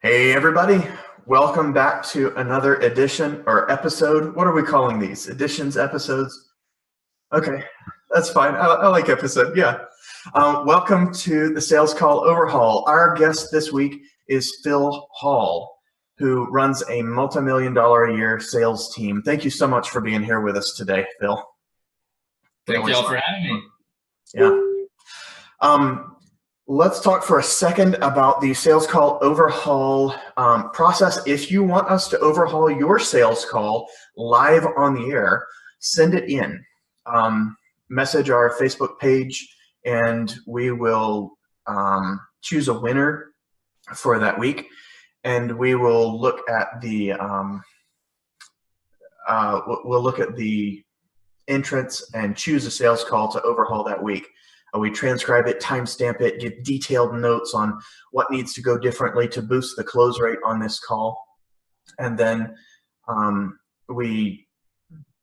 Hey everybody, welcome back to another edition or episode. What are we calling these? Editions, episodes? Okay, that's fine. I like episode, yeah. Welcome to the Sales Call Overhaul. Our guest this week is Phil Hall, who runs a multi-million-dollar a year sales team. Thank you so much for being here with us today, Phil. Thank y'all for having me. Yeah. Let's talk for a second about the sales call overhaul process. If you want us to overhaul your sales call live on the air, send it in. Message our Facebook page, and we will choose a winner for that week. And we will look at the entrance and choose a sales call to overhaul that week. We transcribe it, timestamp it, give detailed notes on what needs to go differently to boost the close rate on this call. And then we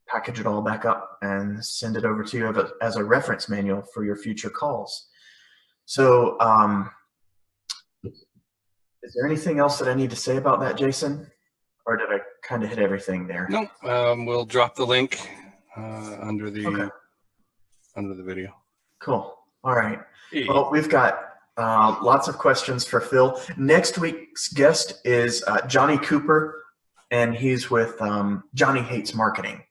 package it all back up and send it over to you as a reference manual for your future calls. So is there anything else that I need to say about that, Jason? Or did I kind of hit everything there? No, we'll drop the link under the video. Cool. All right. Well, we've got lots of questions for Phil. Next week's guest is Johnny Cooper, and he's with Johnny Hates Marketing.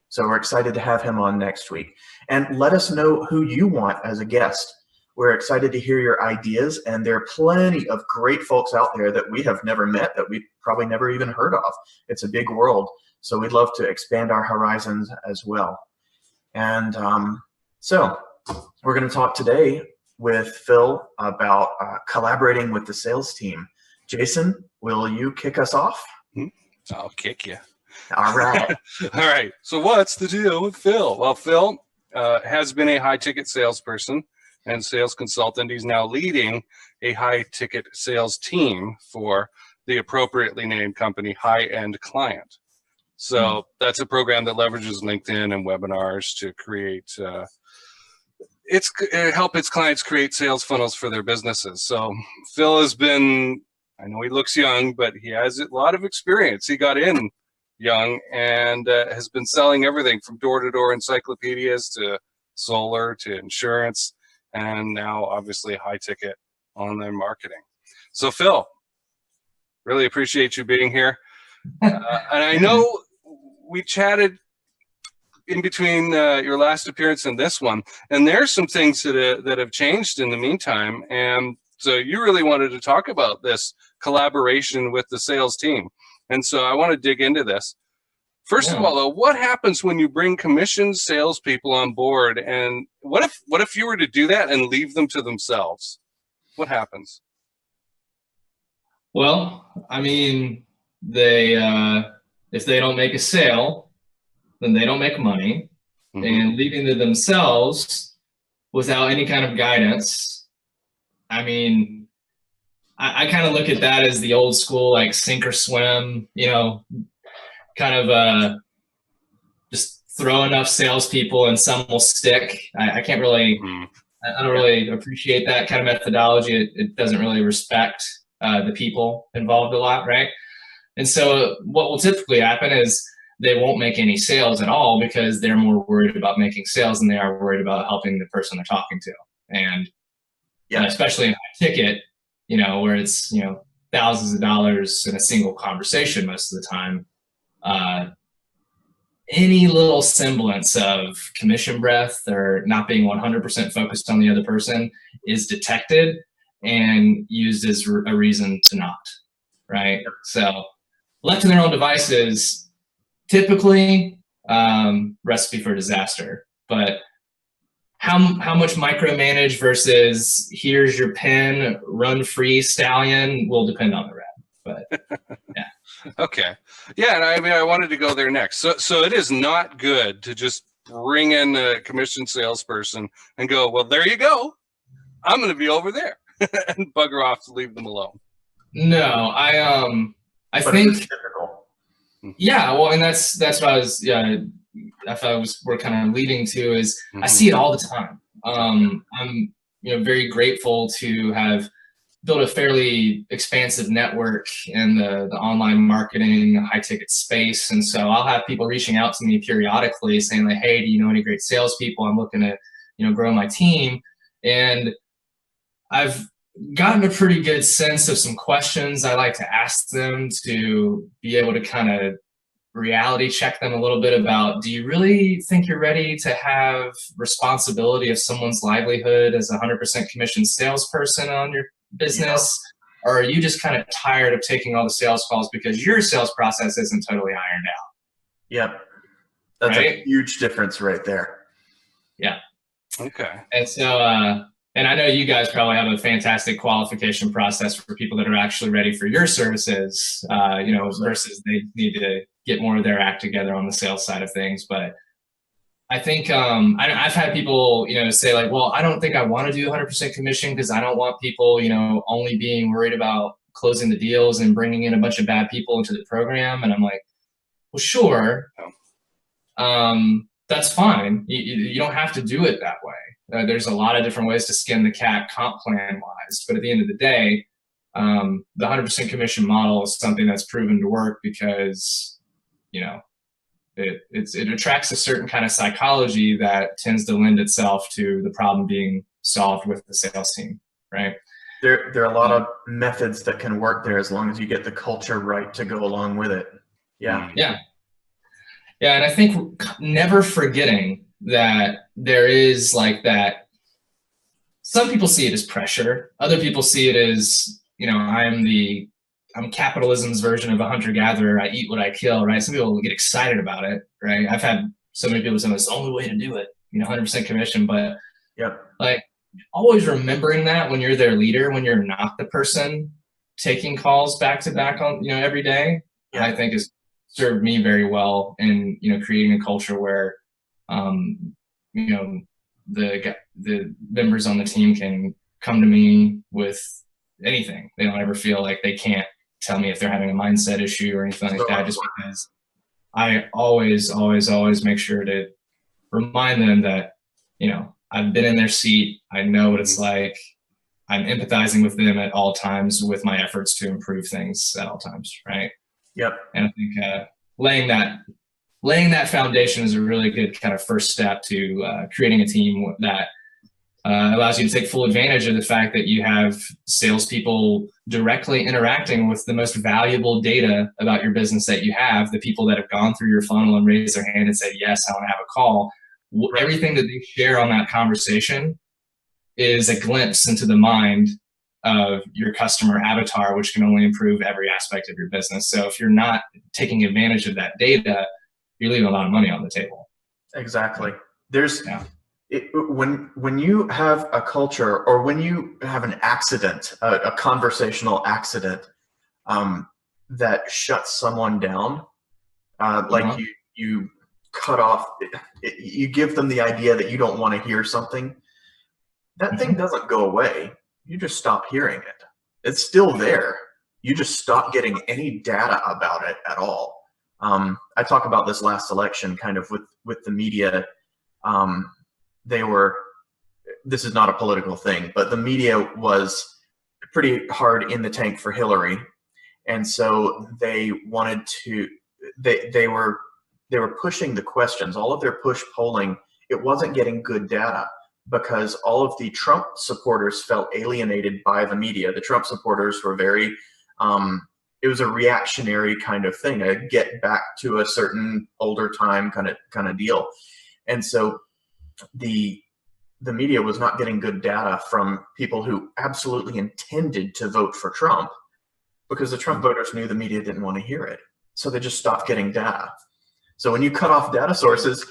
So we're excited to have him on next week. And let us know who you want as a guest. We're excited to hear your ideas, and there are plenty of great folks out there that we have never met, that we probably never even heard of. It's a big world, so we'd love to expand our horizons as well. And so we're going to talk today with Phil about collaborating with the sales team. Jason, will you kick us off? I'll kick you. All right. All right. So what's the deal with Phil? Well, Phil has been a high-ticket salesperson and sales consultant. He's now leading a high-ticket sales team for the appropriately named company High End Client. So that's a program that leverages LinkedIn and webinars to create help its clients create sales funnels for their businesses. So Phil has been, I know he looks young, but he has a lot of experience. He got in young and has been selling everything from door-to-door encyclopedias to solar to insurance, and now obviously high ticket online marketing. So Phil, really appreciate you being here. And I know we chatted in between your last appearance and this one, and there's some things that have changed in the meantime, and so you really wanted to talk about this collaboration with the sales team, and so I want to dig into this. First of all, though, what happens when you bring commissioned salespeople on board, and what if you were to do that and leave them to themselves? What happens? Well, I mean, they if they don't make a sale, then they don't make money, and leaving to themselves without any kind of guidance, I mean, I kind of look at that as the old school, like sink or swim, you know, kind of just throw enough salespeople and some will stick. I can't really, I don't really appreciate that kind of methodology. It doesn't really respect the people involved a lot, right? And so what will typically happen is they won't make any sales at all because they're more worried about making sales than they are worried about helping the person they're talking to. And especially in high ticket, you know, where it's, you know, thousands of dollars in a single conversation most of the time, any little semblance of commission breath or not being 100% focused on the other person is detected and used as a reason to not, right? So left to their own devices, typically recipe for disaster. But how much micromanage versus here's your pen, run free stallion will depend on the rep. But yeah. Okay. Yeah, and I mean, I wanted to go there next. So it is not good to just bring in a commissioned salesperson and go, well, there you go. I'm going to be over there and bugger off to leave them alone. No, I think, yeah, well, and that's what I was, we're kind of leading to is I see it all the time. I'm, you know, very grateful to have built a fairly expansive network in the online marketing, high ticket space. And so I'll have people reaching out to me periodically saying like, hey, do you know any great salespeople? I'm looking to, grow my team. And I've gotten a pretty good sense of some questions I like to ask them to be able to kind of reality check them a little bit about, do you really think you're ready to have responsibility of someone's livelihood as a 100% commissioned salesperson on your business? Yeah. Or are you just kind of tired of taking all the sales calls because your sales process isn't totally ironed out? Yep. That's right? A huge difference right there. Yeah. Okay. And so, and I know you guys probably have a fantastic qualification process for people that are actually ready for your services, versus they need to get more of their act together on the sales side of things. But I think I've had people, say like, well, I don't think I want to do 100% commission because I don't want people, only being worried about closing the deals and bringing in a bunch of bad people into the program. And I'm like, well, sure. That's fine. You don't have to do it that way. There's a lot of different ways to skin the cat comp plan wise. But at the end of the day, the 100% commission model is something that's proven to work because, it attracts a certain kind of psychology that tends to lend itself to the problem being solved with the sales team, right? There are a lot of methods that can work there as long as you get the culture right to go along with it. Yeah. Yeah. Yeah, and I think never forgetting that there is like that. Some people see it as pressure. Other people see it as, I'm capitalism's version of a hunter-gatherer. I eat what I kill, right? Some people get excited about it, right? I've had so many people say it's the only way to do it, 100% commission. But like always remembering that when you're their leader, when you're not the person taking calls back to back on, every day, I think is served me very well in, creating a culture where, the members on the team can come to me with anything. They don't ever feel like they can't tell me if they're having a mindset issue or anything like that, just because I always, always, always make sure to remind them that, I've been in their seat. I know what it's like. I'm empathizing with them at all times with my efforts to improve things at all times. Right. Yep. And I think laying that foundation is a really good kind of first step to creating a team that allows you to take full advantage of the fact that you have salespeople directly interacting with the most valuable data about your business that you have, the people that have gone through your funnel and raised their hand and said, yes, I want to have a call. Right. Everything that they share on that conversation is a glimpse into the mind of your customer avatar, which can only improve every aspect of your business. So if you're not taking advantage of that data, you're leaving a lot of money on the table. Exactly. When you have a culture or when you have an accident, a conversational accident that shuts someone down, like you cut off, you give them the idea that you don't want to hear something, that thing doesn't go away. You just stop hearing it. It's still there. You just stop getting any data about it at all. I talk about this last election kind of with the media. This is not a political thing, but the media was pretty hard in the tank for Hillary. And so they wanted to, they were pushing the questions, all of their push polling. It wasn't getting good data because all of the Trump supporters felt alienated by the media. The Trump supporters were very, it was a reactionary kind of thing, a get back to a certain older time kind of deal. And so the media was not getting good data from people who absolutely intended to vote for Trump because the Trump voters knew the media didn't want to hear it. So they just stopped getting data. So when you cut off data sources,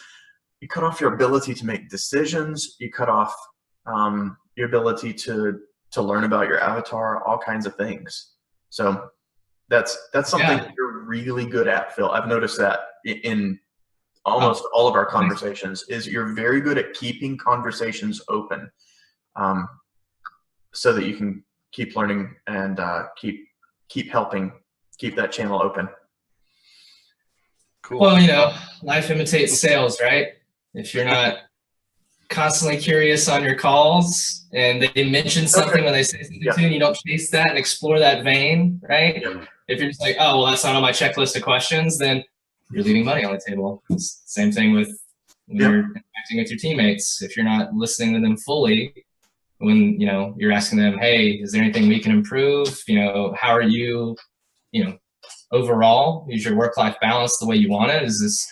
you cut off your ability to make decisions, you cut off your ability to learn about your avatar, all kinds of things. So that's something that you're really good at, Phil. I've noticed that in almost all of our conversations is you're very good at keeping conversations open so that you can keep learning and keep helping keep that channel open. Cool. Well, life imitates sales, right? If you're not constantly curious on your calls and they mention something when they say something to you and you don't chase that and explore that vein, right? Yeah. If you're just like, oh, well, that's not on my checklist of questions, then you're leaving money on the table. It's the same thing with when you're interacting with your teammates. If you're not listening to them fully, when, you know, you're asking them, hey, is there anything we can improve? You know, how are you, you know, overall, is your work-life balance the way you want it? Is this,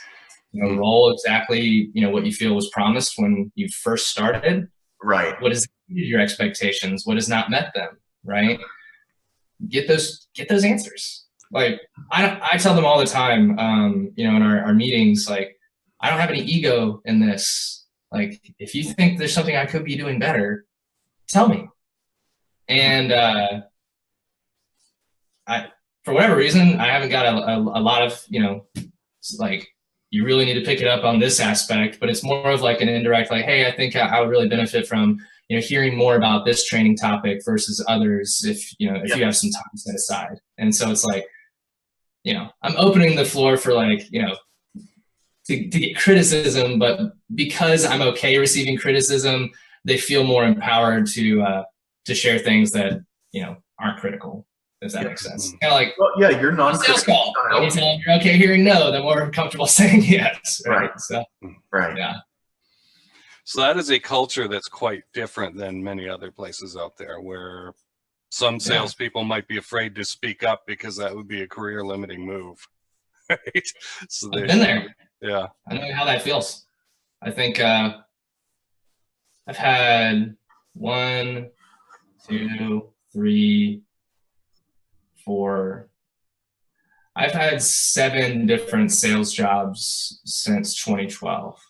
you know, role exactly, you know, what you feel was promised when you first started? Right. What is your expectations? What has not met them? Right. Get those answers. Like I tell them all the time, you know, in our meetings, like, I don't have any ego in this. Like, if you think there's something I could be doing better, tell me. And for whatever reason, I haven't got a lot of, you know, like, you really need to pick it up on this aspect, but it's more of like an indirect, like, hey, I think I would really benefit from, you know, hearing more about this training topic versus others if, you know, if you have some time set aside. And so it's like, you know, I'm opening the floor for, like, you know, to get criticism, but because I'm okay receiving criticism, they feel more empowered to share things that, you know, aren't critical, if that makes sense. Kind of like, well, yeah, you're non-critical. Sales call. When you tell them you're okay hearing no, the more comfortable saying yes. Right. So, right. Yeah. So that is a culture that's quite different than many other places out there, where some salespeople might be afraid to speak up because that would be a career limiting move. Right. So I've been there. Yeah. I know how that feels. I think I've had 1, 2, 3, 4. I've had 7 different sales jobs since 2012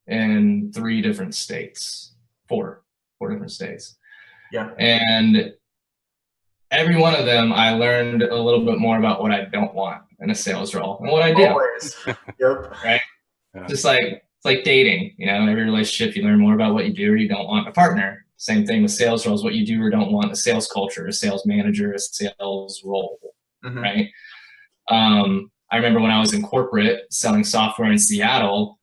in 3 different states, 4 different states. Yeah. And every one of them, I learned a little bit more about what I don't want in a sales role and what I do. Always. Yep. Right. Yeah. Just like, it's like dating, you know, every relationship, you learn more about what you do or you don't want in a partner. Same thing with sales roles, what you do or don't want in a sales culture, a sales manager, a sales role, right? I remember when I was in corporate selling software in Seattle,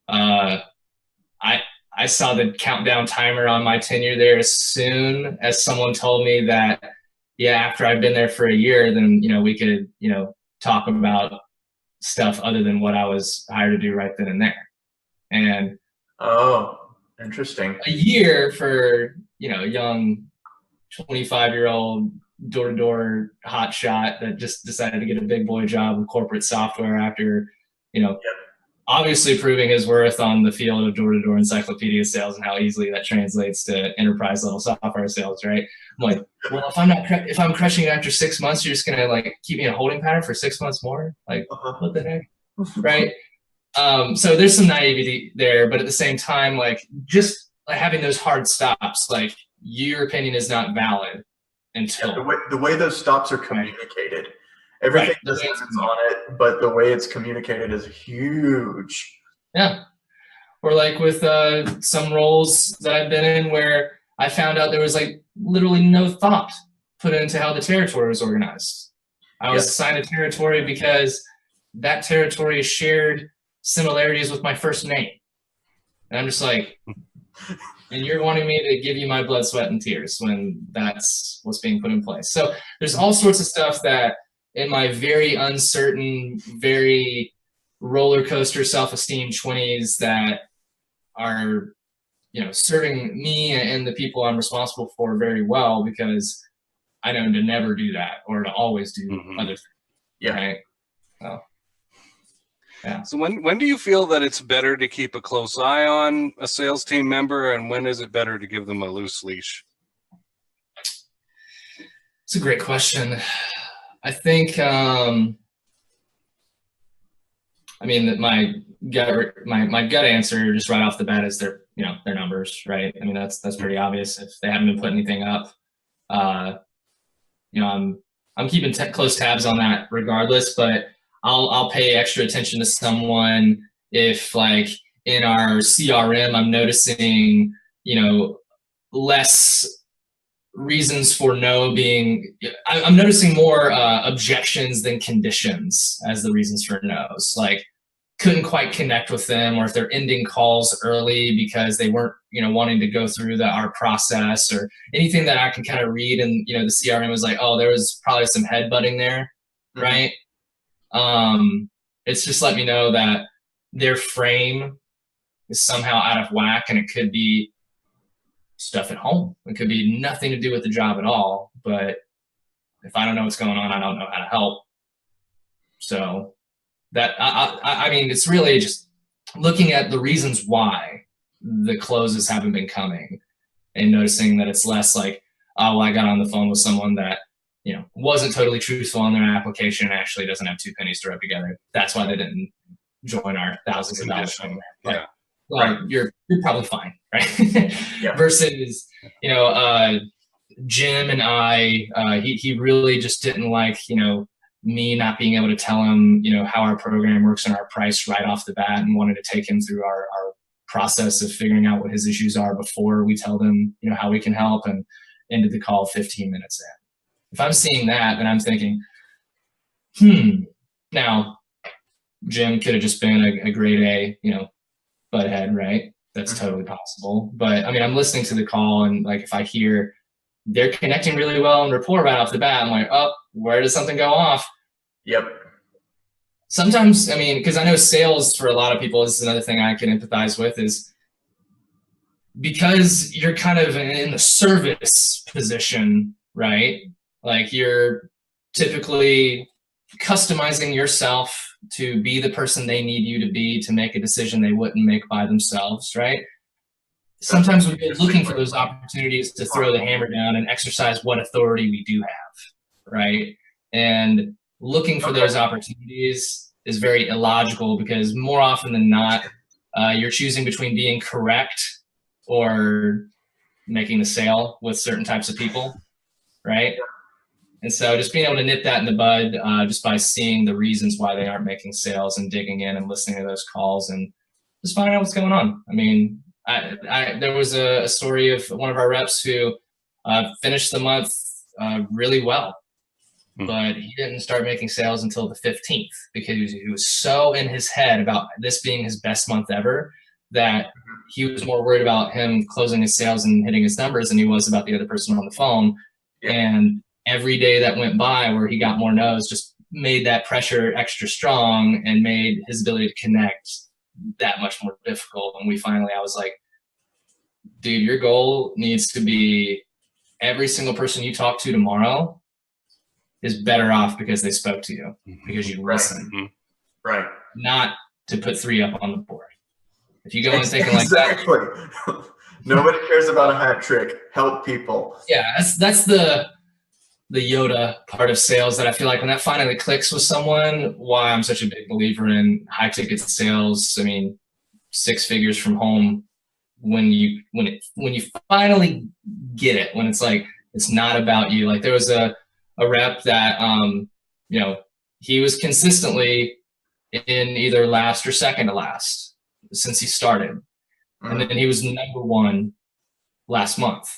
I saw the countdown timer on my tenure there as soon as someone told me that, yeah, after I've been there for a year, then, you know, we could, you know, talk about stuff other than what I was hired to do right then and there. And oh, interesting. A year for, you know, a young 25-year-old door-to-door hotshot that just decided to get a big boy job with corporate software after, you know, obviously proving his worth on the field of door-to-door encyclopedia sales and how easily that translates to enterprise level software sales, right? I'm like, well, if I'm crushing it after 6 months, you're just gonna, like, keep me in a holding pattern for 6 months more? Like, what the heck, right? So there's some naivety there, but at the same time, like, just like having those hard stops, like, your opinion is not valid until the way those stops are communicated. Everything depends on it, but the way it's communicated is huge. Yeah. Or like with some roles that I've been in where I found out there was, like, literally no thought put into how the territory was organized. I was assigned a territory because that territory shared similarities with my first name. And I'm just like, and you're wanting me to give you my blood, sweat, and tears when that's what's being put in place. So there's all sorts of stuff that in my very uncertain, very roller coaster self-esteem 20s that are, you know, serving me and the people I'm responsible for very well, because I know to never do that or to always do other things. Yeah. Right? So, yeah. So when do you feel that it's better to keep a close eye on a sales team member, and when is it better to give them a loose leash? It's a great question. I think, I mean, my gut answer just right off the bat is their numbers, right? I mean, that's pretty obvious. If they haven't been putting anything up, you know, I'm keeping close tabs on that regardless, but I'll pay extra attention to someone if, like, in our CRM, I'm noticing, you know, less reasons for no being, I'm noticing more objections than conditions as the reasons for no's. Like, couldn't quite connect with them, or if they're ending calls early because they weren't, wanting to go through our process, or anything that I can kind of read. And, the CRM was like, oh, there was probably some headbutting there. Right. It's just let me know that their frame is somehow out of whack, and it could be stuff at home. It could be nothing to do with the job at all. But if I don't know what's going on, I don't know how to help. So that, I mean, it's really just looking at the reasons why the closes haven't been coming, and noticing that it's less like, oh, well, I got on the phone with someone that, wasn't totally truthful on their application and actually doesn't have two pennies to rub together. That's why they didn't join our thousands of dollars program. Yeah. Well, right. You're probably fine, right? Yeah. Versus, Jim and I, he really just didn't like, me not being able to tell him, how our program works and our price right off the bat, and wanted to take him through our process of figuring out what his issues are before we tell them, how we can help, and ended the call 15 minutes in. If I'm seeing that, then I'm thinking, now Jim could have just been a grade A, butthead, right? That's totally possible. But I mean, I'm listening to the call, and like, if I hear they're connecting really well and rapport right off the bat, I'm like, oh, where does something go off? Yep. Sometimes, I mean, because I know sales for a lot of people, this is another thing I can empathize with, is because you're kind of in the service position, right? Like, you're typically customizing yourself to be the person they need you to be to make a decision they wouldn't make by themselves, right? Sometimes we're looking for those opportunities to throw the hammer down and exercise what authority we do have, right? And looking for those opportunities is very illogical, because more often than not, you're choosing between being correct or making the sale with certain types of people, right? And so just being able to nip that in the bud, just by seeing the reasons why they aren't making sales, and digging in and listening to those calls, and just finding out what's going on. I mean, there was a story of one of our reps who finished the month really well, but he didn't start making sales until the 15th, because he was so in his head about this being his best month ever that he was more worried about him closing his sales and hitting his numbers than he was about the other person on the phone. And every day that went by where he got more no's just made that pressure extra strong, and made his ability to connect that much more difficult. And I was like, dude, your goal needs to be every single person you talk to tomorrow is better off because they spoke to you, because you listened. Right. Not to put 3 up on the board. If you go in thinking like that. Nobody cares about a hat trick. Help people. Yeah, that's the Yoda part of sales that I feel like when that finally clicks with someone, why I'm such a big believer in high ticket sales. I mean, 6 figures from home, when you finally get it, when it's like, it's not about you. Like, there was a rep that, he was consistently in either last or second to last since he started. And then he was number 1 last month.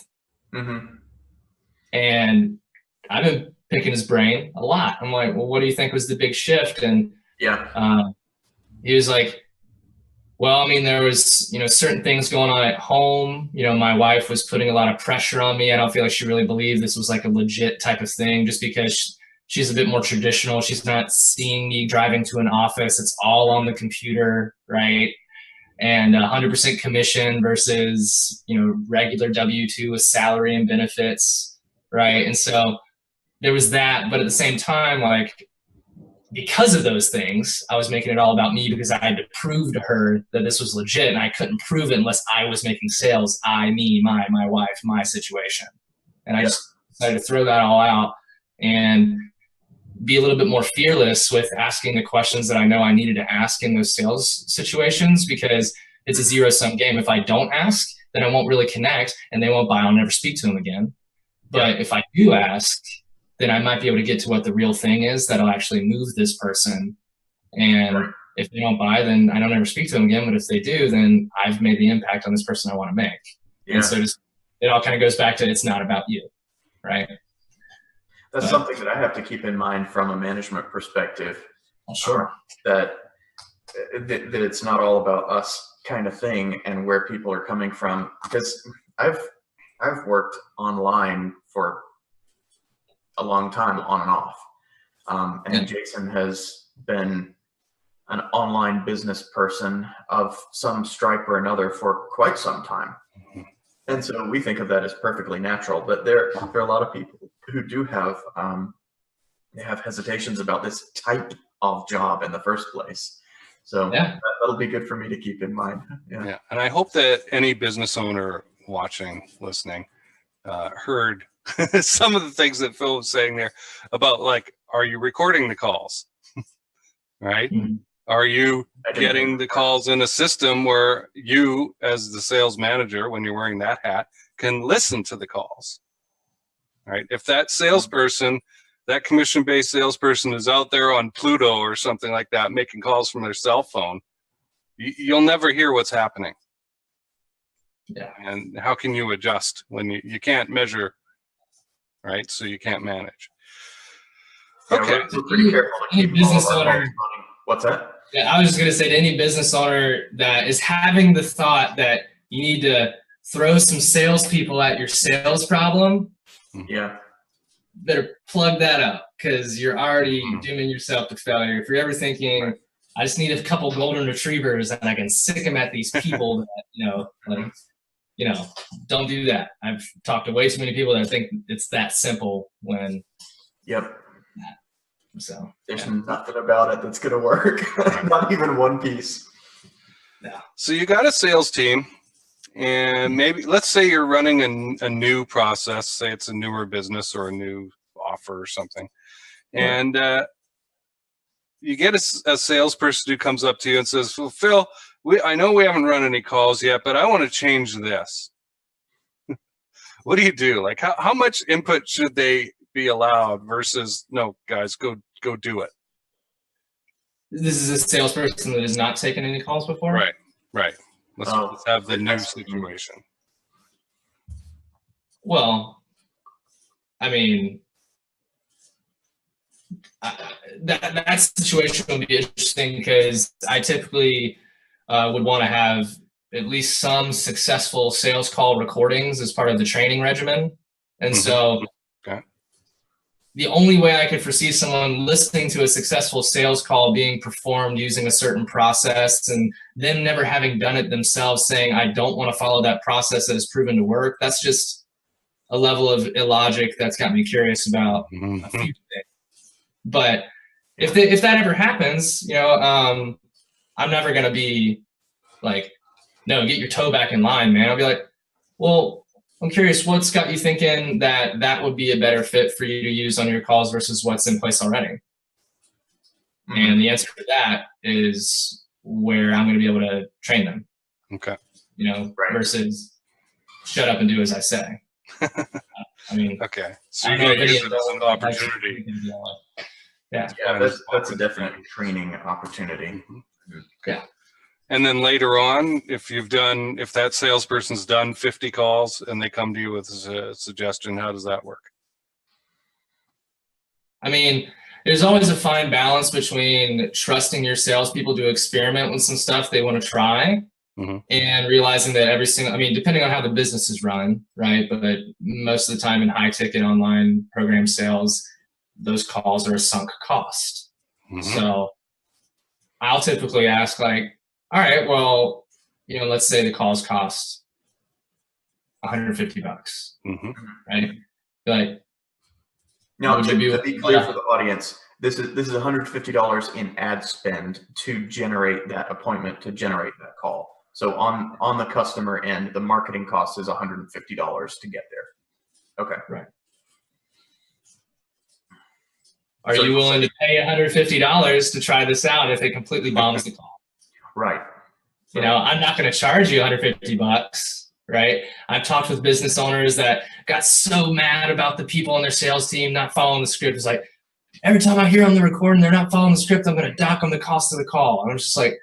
And I've been picking his brain a lot. I'm like, well, what do you think was the big shift? And he was like, well, I mean, there was, certain things going on at home. My wife was putting a lot of pressure on me. I don't feel like she really believed this was like a legit type of thing, just because she's a bit more traditional. She's not seeing me driving to an office. It's all on the computer, right? And 100% commission versus, regular W-2 with salary and benefits, right? And so there was that, but at the same time, like, because of those things, I was making it all about me, because I had to prove to her that this was legit, and I couldn't prove it unless I was making sales. Me, my wife, my situation. And I just decided to throw that all out and be a little bit more fearless with asking the questions that I know I needed to ask in those sales situations, because it's a zero-sum game. If I don't ask, then I won't really connect, and they won't buy. I'll never speak to them again. But if I do ask, then I might be able to get to what the real thing is that'll actually move this person. And if they don't buy, then I don't ever speak to them again. But if they do, then I've made the impact on this person I want to make. And so it all kind of goes back to, it's not about you, right? That's something that I have to keep in mind from a management perspective. Sure. That that it's not all about us kind of thing, and where people are coming from. Because I've worked online for a long time, on and off, and Jason has been an online business person of some stripe or another for quite some time. And so we think of that as perfectly natural, but there are a lot of people who do have they have hesitations about this type of job in the first place. So that'll be good for me to keep in mind. Yeah, and I hope that any business owner watching, listening, heard some of the things that Phil was saying there about, like, are you recording the calls? Right? Mm-hmm. Are you getting the calls in a system where you, as the sales manager, when you're wearing that hat, can listen to the calls? Right? If that salesperson, that commission-based salesperson, is out there on Pluto or something like that, making calls from their cell phone, you'll never hear what's happening. Yeah. And how can you adjust when you can't measure, right? So you can't manage. Okay. Yeah, we're pretty careful to keep business owner. What's that? Yeah, I was just going to say to any business owner that is having the thought that you need to throw some salespeople at your sales problem, better plug that up, because you're already dooming yourself to failure. If you're ever thinking, I just need a couple golden retrievers and I can sick them at these people that, don't do that. I've talked to way too many people that think it's that simple when. Yep. So there's nothing about it that's going to work. Not even one piece. Yeah. So you got a sales team, and maybe let's say you're running a new process. Say it's a newer business or a new offer or something, and you get a salesperson who comes up to you and says, "Well, Phil, I know we haven't run any calls yet, but I want to change this." What do you do? Like, how much input should they be allowed versus, no, guys, go do it? This is a salesperson that has not taken any calls before? Right. Let's have the new situation. Well, I mean, that situation would be interesting, because I typically would want to have at least some successful sales call recordings as part of the training regimen. And so the only way I could foresee someone listening to a successful sales call being performed using a certain process and them never having done it themselves saying, I don't want to follow that process that has proven to work, that's just a level of illogic that's got me curious about a few things. But if that ever happens, I'm never going to be like, no, get your toe back in line, man. I'll be like, well, I'm curious, what's got you thinking that would be a better fit for you to use on your calls versus what's in place already? And the answer to that is where I'm going to be able to train them. Okay. Versus shut up and do as I say. I mean, okay. So you're going to use it as an opportunity. Yeah, that's a definite training opportunity. Yeah. And then later on, if that salesperson's done 50 calls and they come to you with a suggestion, how does that work? I mean, there's always a fine balance between trusting your salespeople to experiment with some stuff they want to try, and realizing that depending on how the business is run, right? But most of the time in high ticket online program sales, those calls are a sunk cost. So I'll typically ask, like, all right, well, let's say the calls cost $150, right? Like, now, to be clear for the audience, this is $150 in ad spend to generate that appointment, to generate that call. So on the customer end, the marketing cost is $150 to get there. Okay. Right. Are you willing to pay $150 to try this out if it completely bombs the call? Right. I'm not going to charge you $150, right? I've talked with business owners that got so mad about the people on their sales team not following the script. It's like, every time I hear on the recording they're not following the script, I'm going to dock them the cost of the call. And I'm just like,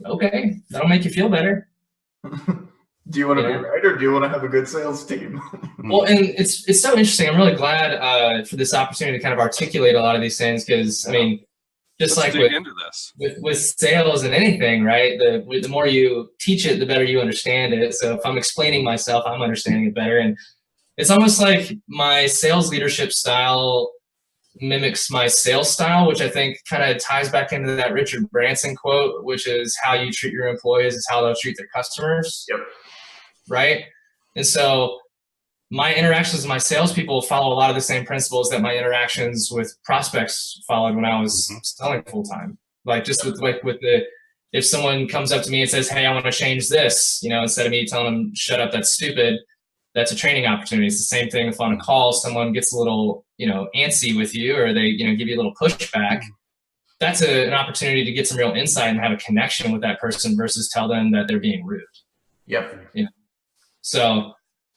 okay, that'll make you feel better. Do you want to be right, or do you want to have a good sales team? Well, and it's so interesting. I'm really glad for this opportunity to kind of articulate a lot of these things, because, I mean, just Let's like dig into this. with sales and anything, right? The more you teach it, the better you understand it. So if I'm explaining myself, I'm understanding it better. And it's almost like my sales leadership style mimics my sales style, which I think kind of ties back into that Richard Branson quote, which is how you treat your employees is how they'll treat their customers. Yep. Right. And so my interactions with my salespeople follow a lot of the same principles that my interactions with prospects followed when I was selling full time. Like just with if someone comes up to me and says, "Hey, I want to change this," instead of me telling them, "Shut up, that's stupid," that's a training opportunity. It's the same thing if on a call someone gets a little, antsy with you, or they, give you a little pushback. That's an opportunity to get some real insight and have a connection with that person versus tell them that they're being rude. Yep. So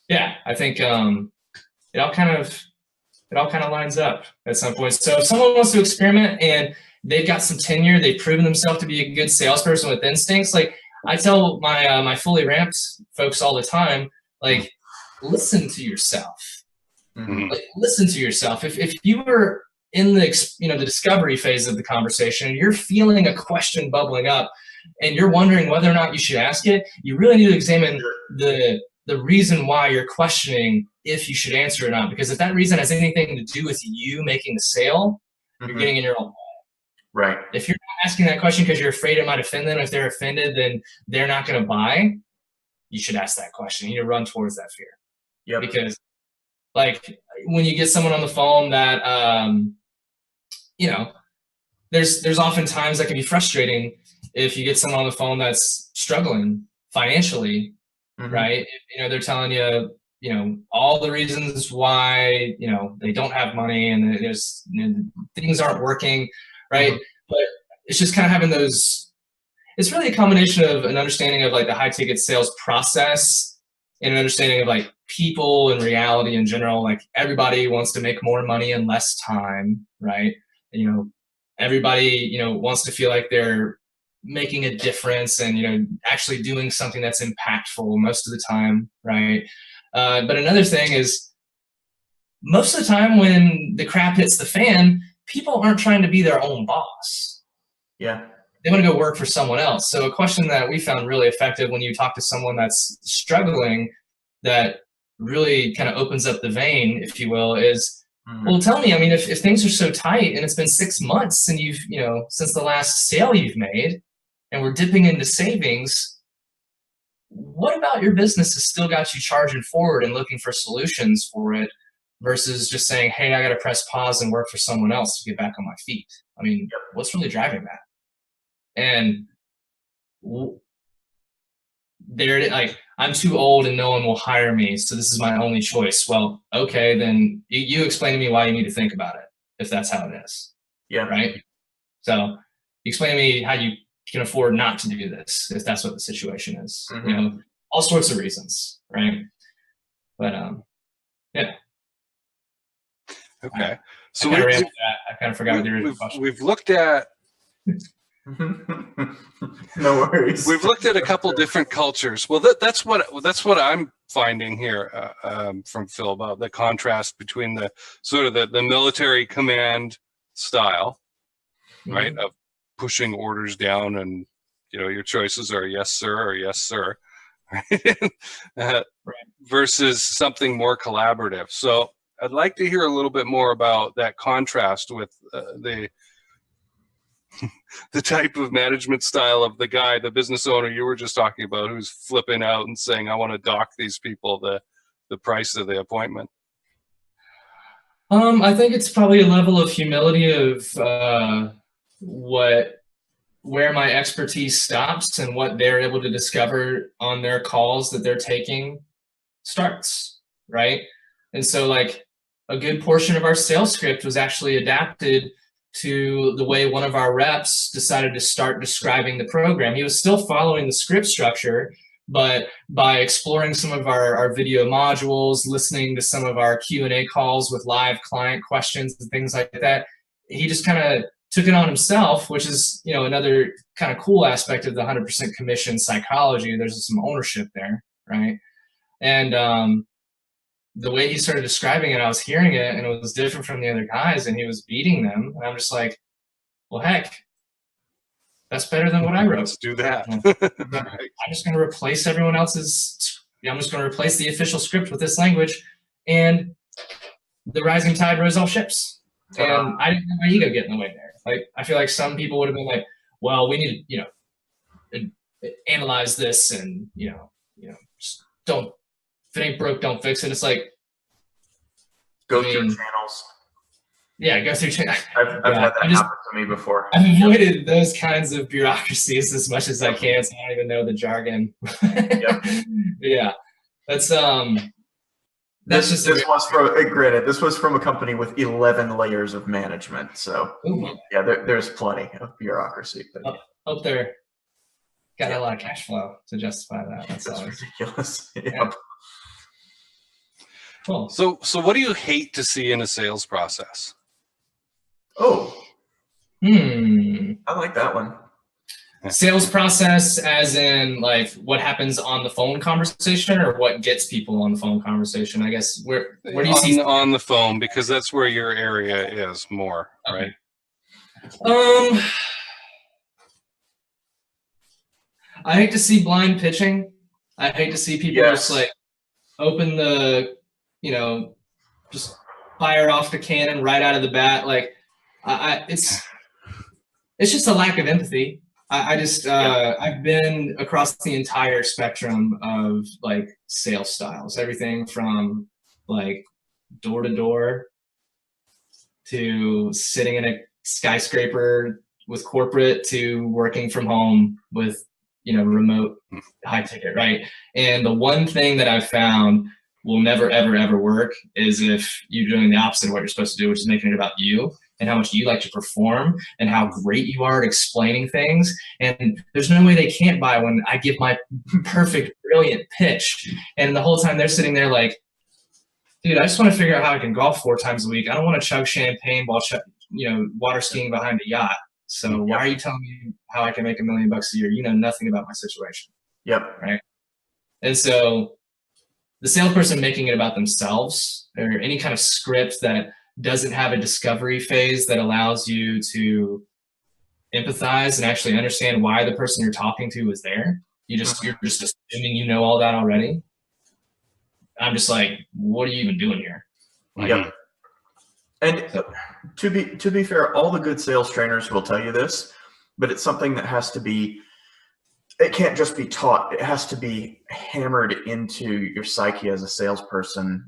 yeah, I think it all kind of lines up at some point. So if someone wants to experiment and they've got some tenure, they've proven themselves to be a good salesperson with instincts. Like I tell my fully ramped folks all the time, like, listen to yourself. Like, listen to yourself. If you were in the discovery phase of the conversation and you're feeling a question bubbling up and you're wondering whether or not you should ask it, you really need to examine the reason why you're questioning if you should answer or not. Because if that reason has anything to do with you making the sale, you're getting in your own way. Right. If you're not asking that question because you're afraid it might offend them, if they're offended, then they're not going to buy. You should ask that question. You need to run towards that fear. Yeah. Because like when you get someone on the phone that, there's often times that can be frustrating if you get someone on the phone that's struggling financially, right? They're telling you, all the reasons why, they don't have money and there's things aren't working, right? But it's just kind of having those, it's really a combination of an understanding of like the high ticket sales process and an understanding of like people and reality in general. Like everybody wants to make more money in less time, right? Everybody, wants to feel like they're making a difference and, actually doing something that's impactful most of the time, right? But another thing is most of the time when the crap hits the fan, people aren't trying to be their own boss. Yeah. They want to go work for someone else. So a question that we found really effective when you talk to someone that's struggling, that really kind of opens up the vein, if you will, is, well, tell me, if things are so tight and it's been 6 months and you've, since the last sale you've made and we're dipping into savings, what about your business has still got you charging forward and looking for solutions for it versus just saying, hey, I got to press pause and work for someone else to get back on my feet? What's really driving that? And they're like, I'm too old and no one will hire me, so this is my only choice. Well, okay, then you explain to me why you need to think about it, if that's how it is. Yeah. Right? So explain to me how you can afford not to do this, if that's what the situation is. All sorts of reasons, right? But yeah. Okay. So I kind of forgot what the original question. We've looked at no worries. We've looked at a couple different cultures. Well, that's what I'm finding here from Phil about the contrast between the sort of the military command style, right, of pushing orders down, and your choices are yes sir or yes sir, right? Versus something more collaborative. So I'd like to hear a little bit more about that contrast with the type of management style of the business owner you were just talking about, who's flipping out and saying, I want to dock these people the price of the appointment. I think it's probably a level of humility of where my expertise stops and what they're able to discover on their calls that they're taking starts, right? And so like a good portion of our sales script was actually adapted to the way one of our reps decided to start describing the program. He was still following the script structure, but by exploring some of our video modules, listening to some of our Q&A calls with live client questions and things like that, he just kind of took it on himself, which is, another kind of cool aspect of the 100% commission psychology. There's some ownership there, right? And the way he started describing it, I was hearing it and it was different from the other guys and he was beating them. And I'm just like, well, heck, that's better than what I wrote. Let's do that. I'm just going to replace everyone else's. I'm just going to replace the official script with this language, and the rising tide rose all ships. And I didn't let my ego get in the way there. Like, I feel like some people would have been like, well, we need to, analyze this, and just don't. If it ain't broke, don't fix it. It's like, go through channels. Yeah, go through channels. I've had that happen to me before. I've avoided those kinds of bureaucracies as much as I can, so I don't even know the jargon. Yep. Yeah, that's this was from a company with 11 layers of management. So yeah, there's plenty of bureaucracy. But up there, got a lot of cash flow to justify that. That's ridiculous. Yep. Yeah. Cool. So what do you hate to see in a sales process? Oh, I like that one. Sales process, as in like what happens on the phone conversation, or what gets people on the phone conversation? I guess where do you see on the phone, because that's where your area is more, right? I hate to see blind pitching. I hate to see people just like open the, just fire off the cannon right out of the bat. Like, it's just a lack of empathy. I've been across the entire spectrum of like sales styles, everything from like door to door to sitting in a skyscraper with corporate to working from home with, remote high ticket, right? And the one thing that I've found will never, ever, ever work is if you're doing the opposite of what you're supposed to do, which is making it about you and how much you like to perform and how great you are at explaining things. And there's no way they can't buy when I give my perfect, brilliant pitch. And the whole time they're sitting there like, dude, I just want to figure out how I can golf 4 times a week. I don't want to chug champagne while, water skiing behind a yacht. So why are you telling me how I can make $1 million a year? You know nothing about my situation. Yep. Right. And so the salesperson making it about themselves, or any kind of script that doesn't have a discovery phase that allows you to empathize and actually understand why the person you're talking to is there. You're just assuming you know all that already. I'm just like, what are you even doing here? Yep. And to be fair, all the good sales trainers will tell you this, but it's something that has to be, it can't just be taught. It has to be hammered into your psyche as a salesperson,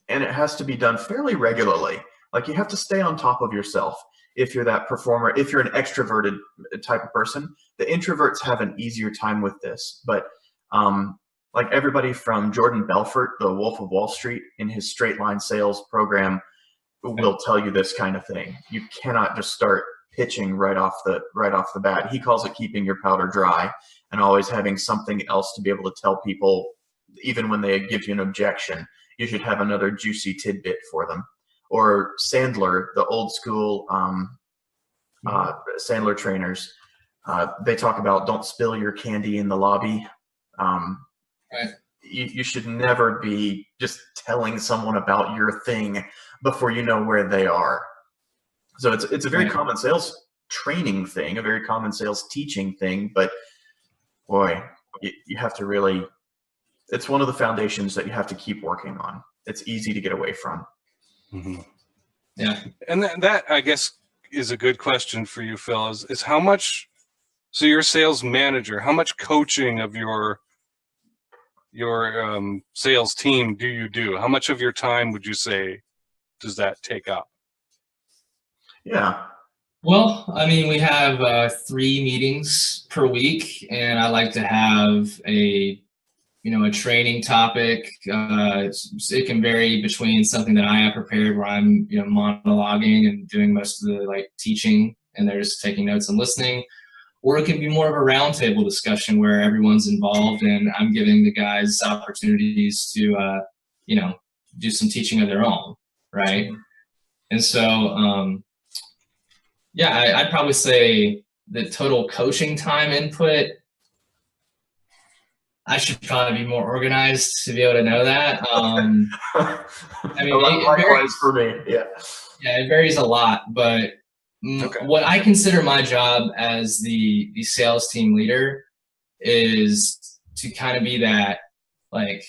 and it has to be done fairly regularly. Like, you have to stay on top of yourself. If you're that performer, if you're an extroverted type of person, the introverts have an easier time with this. But like everybody from Jordan Belfort, the Wolf of Wall Street, in his straight line sales program, will tell you this kind of thing. You cannot just start pitching right off the bat. He calls it keeping your powder dry, and always having something else to be able to tell people, even when they give you an objection. You should have another juicy tidbit for them. Or Sandler, the old school Sandler trainers, they talk about don't spill your candy in the lobby. Right. You should never be just telling someone about your thing before you know where they are. So it's a very common sales training thing, a very common sales teaching thing, but boy, you have to really, it's one of the foundations that you have to keep working on. It's easy to get away from. Mm-hmm. Yeah. And that I guess is a good question for you, Phil, is how much, so you're a sales manager, how much coaching of your sales team do you do? How much of your time would you say does that take up? Yeah. Well, I mean, we have 3 meetings per week, and I like to have a training topic. It can vary between something that I have prepared where I'm, monologuing and doing most of the like teaching, and they're just taking notes and listening. Or it can be more of a roundtable discussion where everyone's involved and I'm giving the guys opportunities to, do some teaching of their own, right? And so, I'd probably say the total coaching time input, I should probably be more organized to be able to know that. I mean, likewise for me. Yeah. Yeah, it varies a lot, but Okay. What I consider my job as the sales team leader is to kind of be that like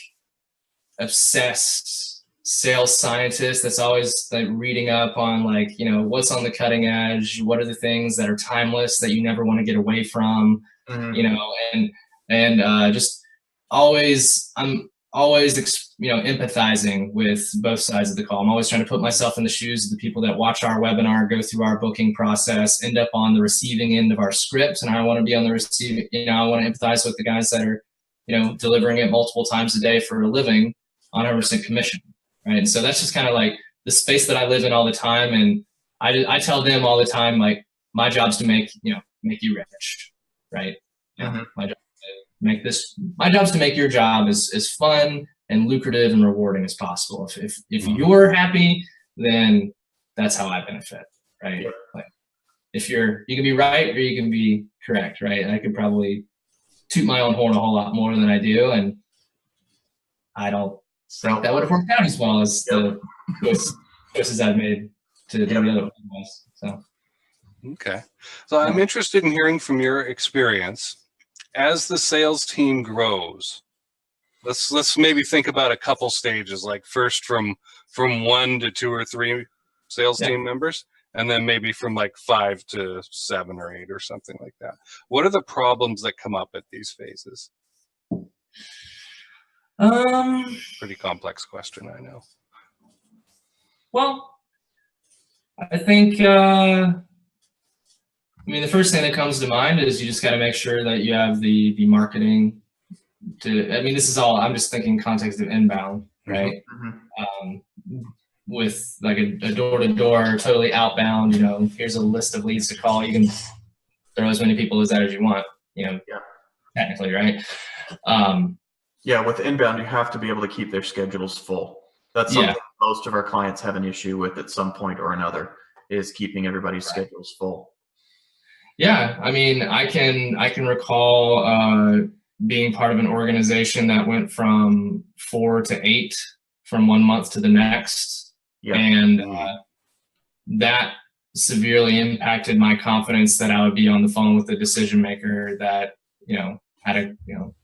obsessed sales scientist that's always like reading up on like, you know, what's on the cutting edge, what are the things that are timeless that you never want to get away from, you know, and just always, I'm always, you know, empathizing with both sides of the call. I'm always trying to put myself in the shoes of the people that watch our webinar, go through our booking process, end up on the receiving end of our script. And I want to be on the receiving, you know, I want to empathize with the guys that are, you know, delivering it multiple times a day for a living on 100% commission. Right. And so that's just kind of like the space that I live in all the time. And I tell them all the time, like, my job's to make you rich. Right. My job's to make your job as fun and lucrative and rewarding as possible. If you're happy, then that's how I benefit. Right. Like, if you can be right or you can be correct. Right. I could probably toot my own horn a whole lot more than I do. And I don't think that would have worked out as well as the choices I've made to do the other ones. So, okay. So I'm interested in hearing from your experience as the sales team grows. Let's maybe think about a couple stages, like first from 1 to 2 or 3 sales team members, and then maybe from like 5 to 7 or 8 or something like that. What are the problems that come up at these phases? Pretty complex question, I know. Well, I think, I mean, the first thing that comes to mind is you just got to make sure that you have the marketing to, I mean, this is all, I'm just thinking context of inbound, right? With like a door-to-door, totally outbound, you know, here's a list of leads to call. You can throw as many people as you want, you know, technically, right? With inbound, you have to be able to keep their schedules full. That's something most of our clients have an issue with at some point or another, is keeping everybody's schedules full. Yeah, I mean, I can recall being part of an organization that went from 4 to 8 from one month to the next, and that severely impacted my confidence that I would be on the phone with the decision maker that, you know, had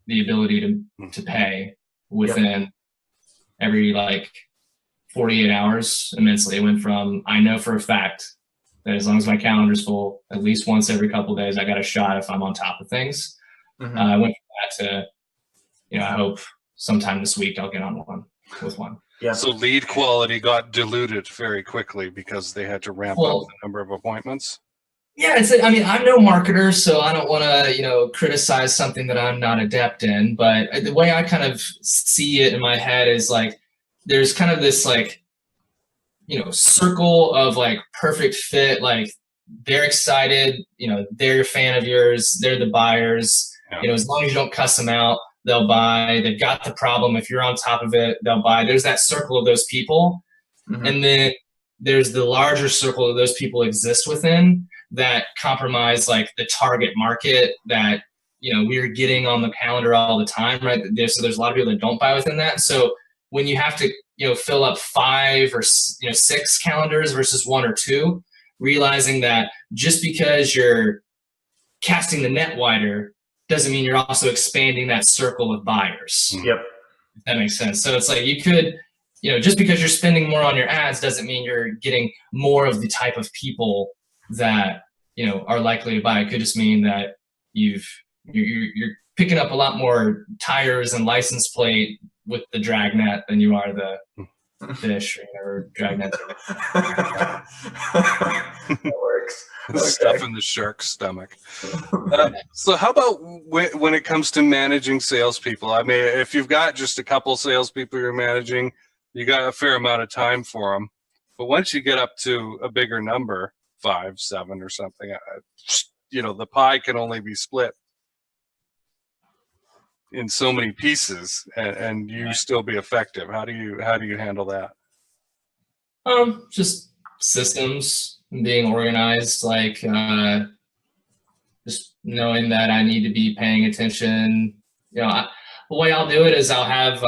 the ability to pay within every like 48 hours immensely. It went from, I know for a fact that as long as my calendar's full, at least once every couple of days, I got a shot if I'm on top of things. I went from that to, you know, I hope sometime this week I'll get on with one. Yeah. So lead quality got diluted very quickly because they had to ramp up the number of appointments. Yeah, I mean, I'm no marketer, so I don't want to, you know, criticize something that I'm not adept in. But the way I kind of see it in my head is like, there's kind of this like, you know, circle of like perfect fit. Like, they're excited, you know, they're a fan of yours, they're the buyers. You know, as long as you don't cuss them out, they'll buy. They've got the problem. If you're on top of it, they'll buy. There's that circle of those people, and then there's the larger circle of those people exist within that compromise like the target market that, you know, we're getting on the calendar all the time, right? So there's a lot of people that don't buy within that. So when you have to, you know, fill up 5 or 6 calendars versus 1 or 2, realizing that just because you're casting the net wider doesn't mean you're also expanding that circle of buyers. Yep. If that makes sense. So it's like you could, you know, just because you're spending more on your ads doesn't mean you're getting more of the type of people that, you know, are likely to buy. It could just mean that you're picking up a lot more tires and license plate with the dragnet than you are the fish or dragnet. That works. Stuff in the shark's stomach. So how about when it comes to managing salespeople? I mean, if you've got just a couple salespeople you're managing, you got a fair amount of time for them. But once you get up to a bigger number, 5, 7 or something, you know, the pie can only be split in so many pieces, and you still be effective. How do you handle that? Just systems, being organized, like just knowing that I need to be paying attention. You know, the way I'll do it is I'll have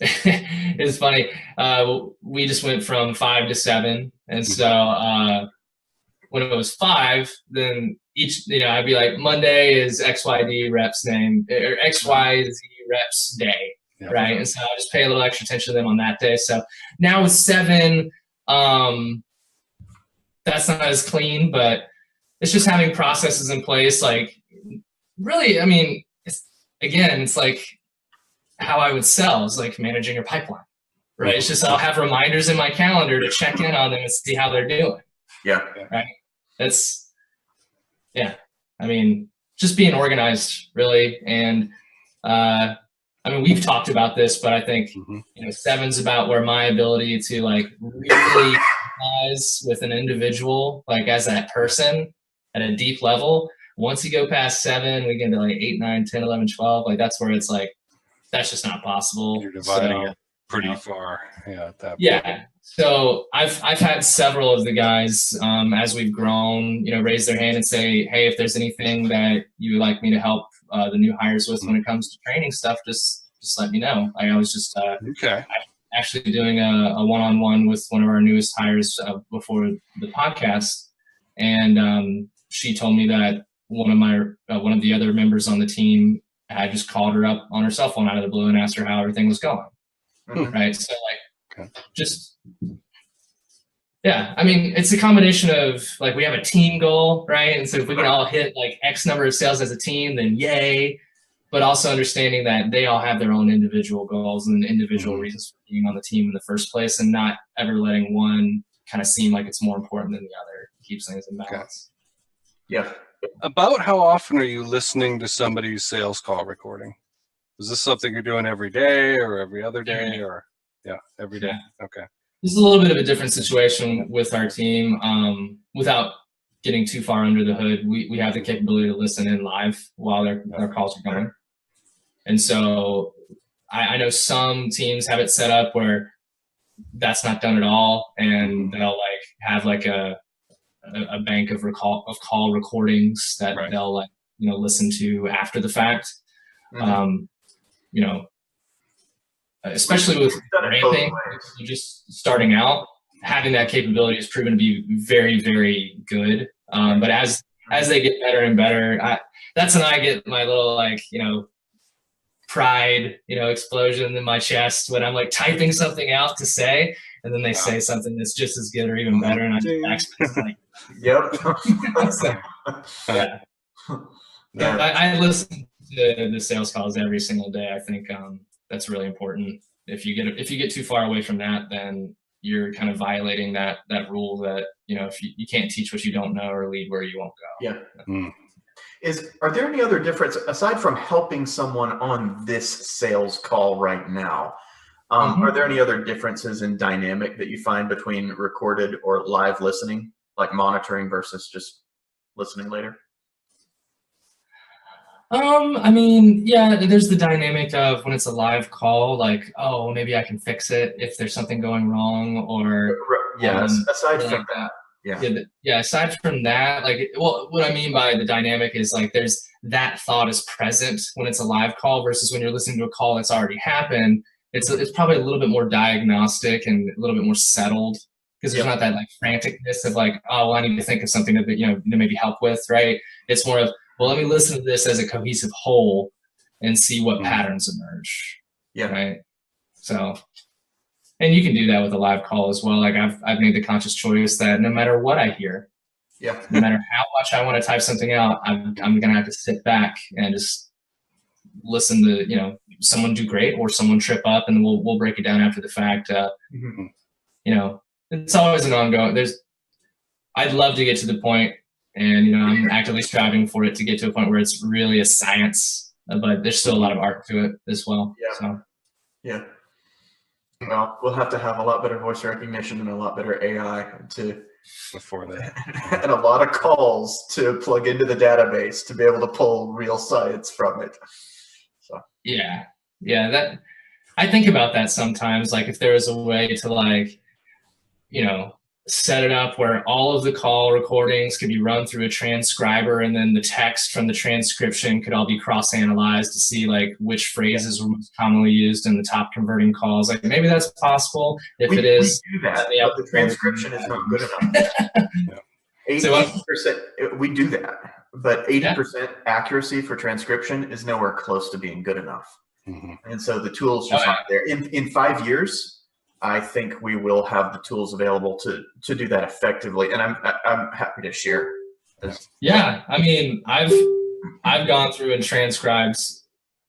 it's funny. We just went from 5 to 7, and so when it was 5, then each, I'd be like, Monday is XYD reps name, or XYZ reps day, right? And so I just pay a little extra attention to them on that day. So now with 7, that's not as clean, but it's just having processes in place. Like, really, I mean, it's like how I would sell is like managing your pipeline, right? It's just I'll have reminders in my calendar to check in on them and see how they're doing. Yeah. Right. That's, I mean, just being organized, really. And I mean, we've talked about this, but I think 7's about where my ability to like really empathize with an individual, like as that person at a deep level. Once you go past 7, we get into like 8, 9, 10, 11, 12. Like that's where it's like, that's just not possible. You're dividing it pretty far. Yeah. At that point. Yeah. So I've had several of the guys, as we've grown, raise their hand and say, hey, if there's anything that you would like me to help the new hires with when it comes to training stuff, just let me know. I was just actually doing a one-on-one with one of our newest hires before the podcast. And she told me that one of the other members on the team had just called her up on her cell phone out of the blue and asked her how everything was going. Right. So like, I mean, it's a combination of like, we have a team goal, right? And so if we can all hit like X number of sales as a team, then yay. But also understanding that they all have their own individual goals and individual reasons for being on the team in the first place, and not ever letting one kind of seem like it's more important than the other. Keeps things in balance. Yeah. About how often are you listening to somebody's sales call recording? Is this something you're doing every day or every other day or every day? Okay. This is a little bit of a different situation with our team. Without getting too far under the hood, we have the capability to listen in live while their calls are going. And so I know some teams have it set up where that's not done at all, and they'll like have like a bank of call recordings that they'll like listen to after the fact. Especially with ramping, just starting out, having that capability has proven to be very, very good. But as they get better and better, that's when I get my little like pride explosion in my chest when I'm like typing something out to say, and then they say something that's just as good or even better, and I actually like, yep. I listen to the sales calls every single day. I think that's really important. If you get too far away from that, then you're kind of violating that rule that if you can't teach what you don't know or lead where you won't go. Yeah. Are there any other difference aside from helping someone on this sales call right now? Are there any other differences in dynamic that you find between recorded or live listening, like monitoring versus just listening later? I mean, there's the dynamic of when it's a live call, like, oh, maybe I can fix it if there's something going wrong, or aside from that, aside from that, like, well, what I mean by the dynamic is like there's that thought is present when it's a live call versus when you're listening to a call that's already happened. It's probably a little bit more diagnostic and a little bit more settled, because there's not that like franticness of like, oh, well, I need to think of something to maybe help with, right? It's more of, well, let me listen to this as a cohesive whole and see what patterns emerge. Yeah. Right. So, and you can do that with a live call as well. Like I've made the conscious choice that no matter what I hear, no matter how much I want to type something out, I'm going to have to sit back and just listen to, someone do great or someone trip up, and we'll break it down after the fact. It's always an ongoing, I'd love to get to the point, and I'm actively striving for it to get to a point where it's really a science, but there's still a lot of art to it as well. Well, we'll have to have a lot better voice recognition and a lot better AI before that, and a lot of calls to plug into the database to be able to pull real science from it. So that I think about that sometimes. Like if there was a way to like, set it up where all of the call recordings could be run through a transcriber, and then the text from the transcription could all be cross-analyzed to see like which phrases were most commonly used in the top converting calls. Like maybe that's possible. If it is, we do that, but the transcription is not good enough. So 80%, we do that, but 80% accuracy for transcription is nowhere close to being good enough. And so the tools just aren't there. In 5 years, I think we will have the tools available to do that effectively. And I'm happy to share. Yeah, I mean, I've gone through and transcribed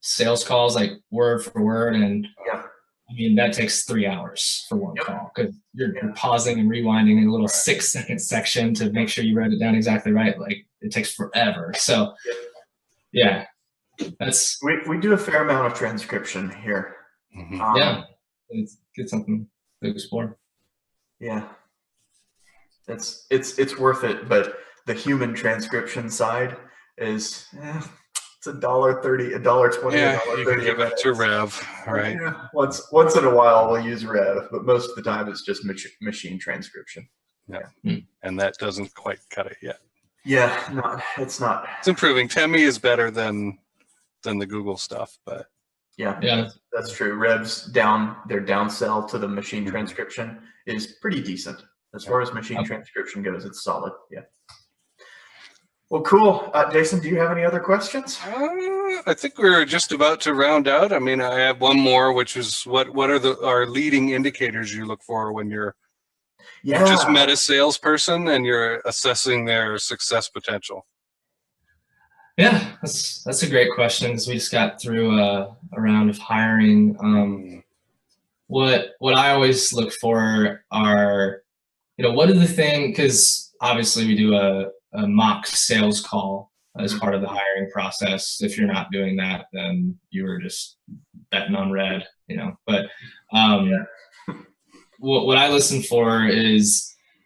sales calls like word for word, and I mean that takes 3 hours for one call because you're pausing and rewinding in a little 6-second section to make sure you write it down exactly right. Like it takes forever. So yeah, that's we do a fair amount of transcription here. Yeah, it's something to explore. Yeah, it's worth it, but the human transcription side is it's $1.30, $1.20, yeah, $1.30. you can give it to Rev, right? Yeah. Once in a while we'll use Rev, but most of the time it's just machine transcription. And that doesn't quite cut it yet. Yeah, no, it's not. It's improving. Temi is better than the Google stuff, but yeah, that's true. Rev's their downsell to the machine transcription is pretty decent. As far as machine transcription goes, it's solid. Yeah. Well, cool. Jason, do you have any other questions? I think we're just about to round out. I mean, I have one more, which is what are our leading indicators you look for when you've just met a salesperson and you're assessing their success potential? Yeah, that's a great question because we just got through a round of hiring. What I always look for are, what are the things, because obviously we do a mock sales call as part of the hiring process. If you're not doing that, then you were just betting on red, But what I listen for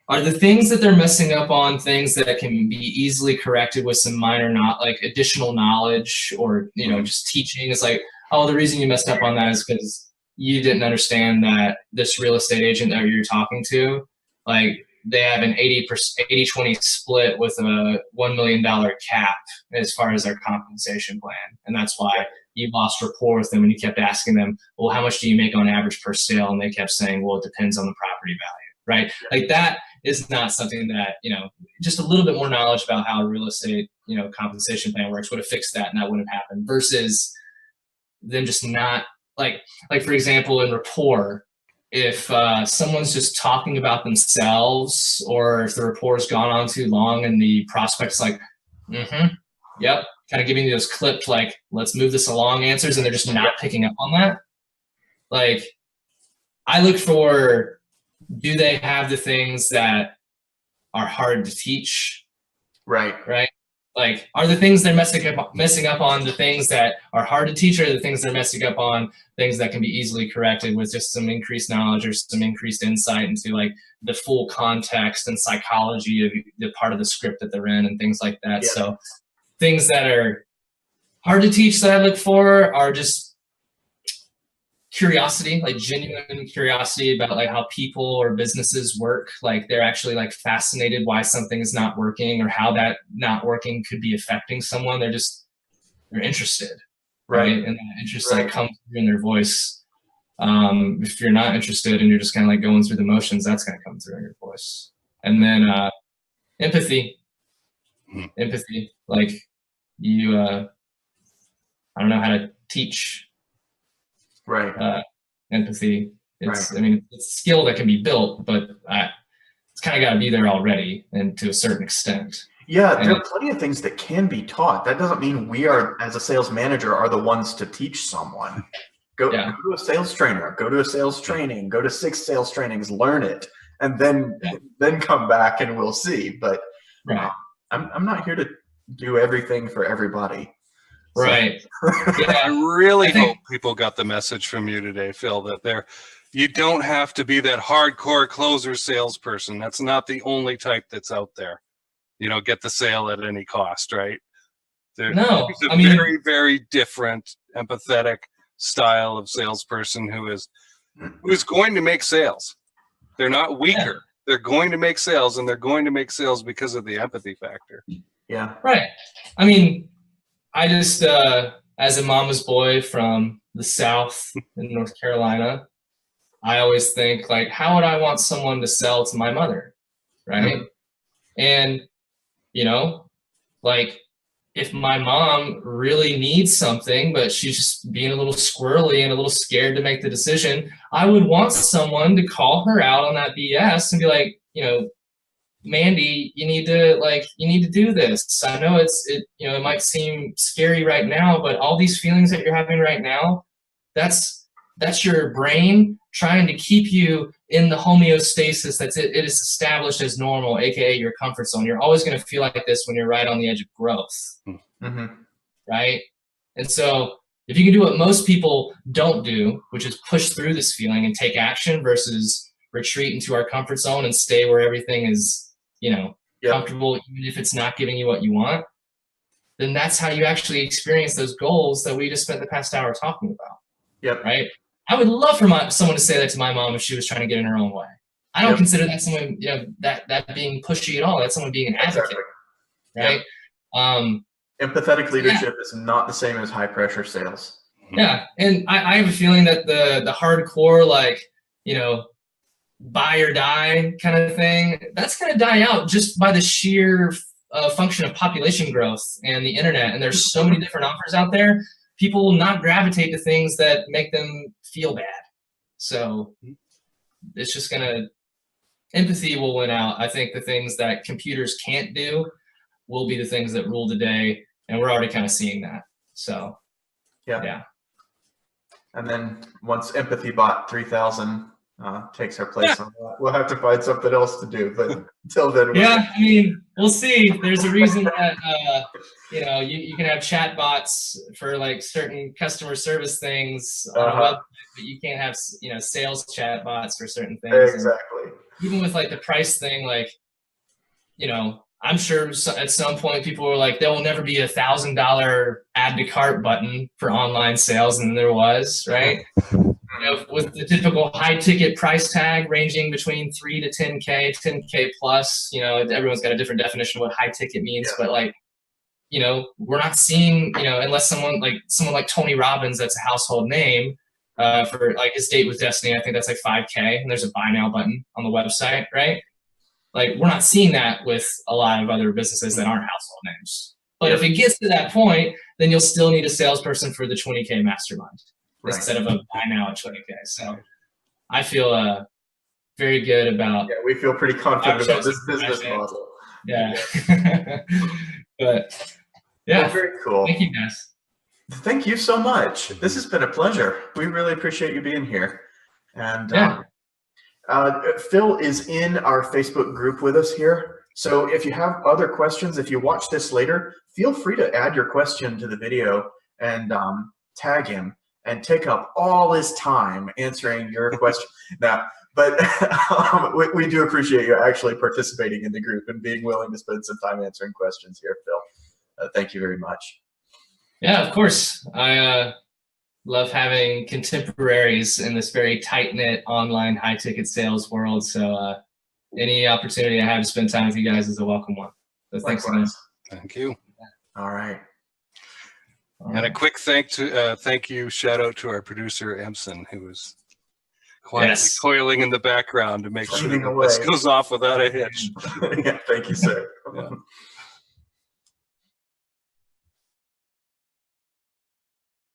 are the things that they're messing up on things that can be easily corrected with some minor, not like additional knowledge or, just teaching. It's like, oh, the reason you messed up on that is because you didn't understand that this real estate agent that you're talking to, like, they have an 80-20 split with a $1 million cap as far as their compensation plan. And that's why you lost rapport with them and you kept asking them, well, how much do you make on average per sale? And they kept saying, well, it depends on the property value, right? Like that is not something that, just a little bit more knowledge about how a real estate, compensation plan works would have fixed that and that wouldn't have happened versus them just not like for example, in rapport, if someone's just talking about themselves or if the rapport's gone on too long and the prospect's like, yep, kind of giving you those clipped, like, let's move this along answers, and they're just not picking up on that. Like, I look for, do they have the things that are hard to teach? Right. Like, are the things they're messing up on the things that are hard to teach, or the things they're messing up on things that can be easily corrected with just some increased knowledge or some increased insight into like the full context and psychology of the part of the script that they're in and things like that. So things that are hard to teach that I look for are just curiosity, like genuine curiosity about like how people or businesses work. Like they're actually like fascinated why something is not working or how that not working could be affecting someone. They're interested, right? And that interest like comes through in their voice. If you're not interested and you're just kind of like going through the motions, that's going to come through in your voice. And then empathy, like you, I don't know how to teach. Empathy. It's, I mean, it's a skill that can be built, but it's kind of got to be there already, and to a certain extent. Yeah, there are plenty of things that can be taught. That doesn't mean we are, as a sales manager, are the ones to teach someone. Go to a sales trainer, go to a sales training, go to 6 sales trainings, learn it, and then come back and we'll see. But I'm not here to do everything for everybody. Right. I really hope people got the message from you today, Phil, that you don't have to be that hardcore closer salesperson. That's not the only type that's out there. Get the sale at any cost, right? There's a very, very different, empathetic style of salesperson who's going to make sales. They're not weaker. They're going to make sales, and they're going to make sales because of the empathy factor. Yeah. Right. I mean, I just, as a mama's boy from the South in North Carolina, I always think like, how would I want someone to sell to my mother, right? And, you know, like if my mom really needs something, but she's just being a little squirrely and a little scared to make the decision, I would want someone to call her out on that BS and be like, you know, Mandy, you need to do this. I know it might seem scary right now, but all these feelings that you're having right now, that's your brain trying to keep you in the homeostasis it is established as normal, aka your comfort zone. You're always going to feel like this when you're right on the edge of growth, right? And so if you can do what most people don't do, which is push through this feeling and take action versus retreat into our comfort zone and stay where everything is, comfortable, even if it's not giving you what you want, then that's how you actually experience those goals that we just spent the past hour talking about. Yep. Right? I would love for someone to say that to my mom if she was trying to get in her own way. I don't consider that someone, that being pushy at all. That's someone being an advocate, right? Empathetic leadership is not the same as high pressure sales. Yeah, and I have a feeling that the hardcore, buy or die kind of thing, that's going to die out just by the sheer function of population growth and the internet. And there's so many different offers out there. People will not gravitate to things that make them feel bad. So it's just empathy will win out. I think the things that computers can't do will be the things that rule the day. And we're already kind of seeing that. So, yeah. And then once Empathy Bot 3000 takes her place on that, we'll have to find something else to do. But until then, we'll see. There's a reason that you can have chat bots for like certain customer service things on a website, but you can't have sales chat bots for certain things. Exactly. And even with like the price thing, I'm sure at some point people were like, there will never be $1,000 add to cart button for online sales, and there was, right? With the typical high ticket price tag ranging between 3 to 10K, 10K plus, everyone's got a different definition of what high ticket means, but we're not seeing, unless someone like Tony Robbins, that's a household name, for like his Date with Destiny, I think that's like 5K, and there's a buy now button on the website, right? Like, we're not seeing that with a lot of other businesses that aren't household names. But if it gets to that point, then you'll still need a salesperson for the 20K mastermind instead of a buy now at 20K. So I feel very good about. Yeah, we feel pretty confident about this business model. Yeah. But yeah, very cool. Thank you, guys. Thank you so much. This has been a pleasure. We really appreciate you being here. And Phil is in our Facebook group with us here. So if you have other questions, if you watch this later, feel free to add your question to the video and tag him and take up all his time answering your question. Now, but we do appreciate you actually participating in the group and being willing to spend some time answering questions here, Phil. Thank you very much. Yeah, of course. I love having contemporaries in this very tight-knit online high-ticket sales world. So any opportunity I have to spend time with you guys is a welcome one. So thanks again. Thank you. All right. And a quick thank you, shout out to our producer, Emson, who was quietly coiling in the background to make sure that this goes off without a hitch. Yeah, thank you, sir.